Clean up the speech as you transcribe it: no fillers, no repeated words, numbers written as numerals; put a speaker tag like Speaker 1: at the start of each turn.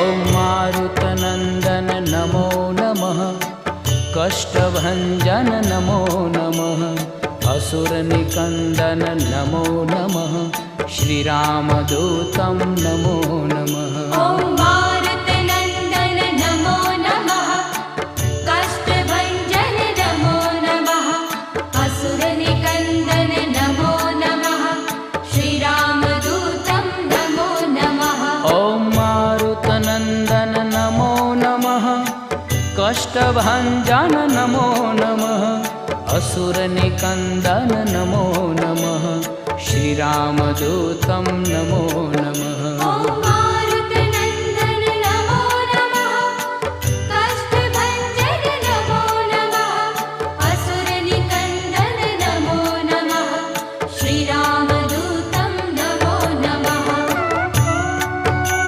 Speaker 1: ॐ मारुतनन्दन नमो नमः, कष्टभञ्जन नमो नमः, असुरनिकन्दन नमो नमः, श्रीरामदूतं नमो नमः।
Speaker 2: ॐ मारुतनन्दन नमो नमः, कष्टभञ्जन नमो नमः, असुरनिकन्दन नमो नमः, श्रीरामदूतं नमो नमः।
Speaker 1: ॐ मारुतनन्दन नमो नमः, कष्टभञ्जन नमो नमः, असुरनिकन्दन नमो नमः, श्रीरामदूतं नमो नमः।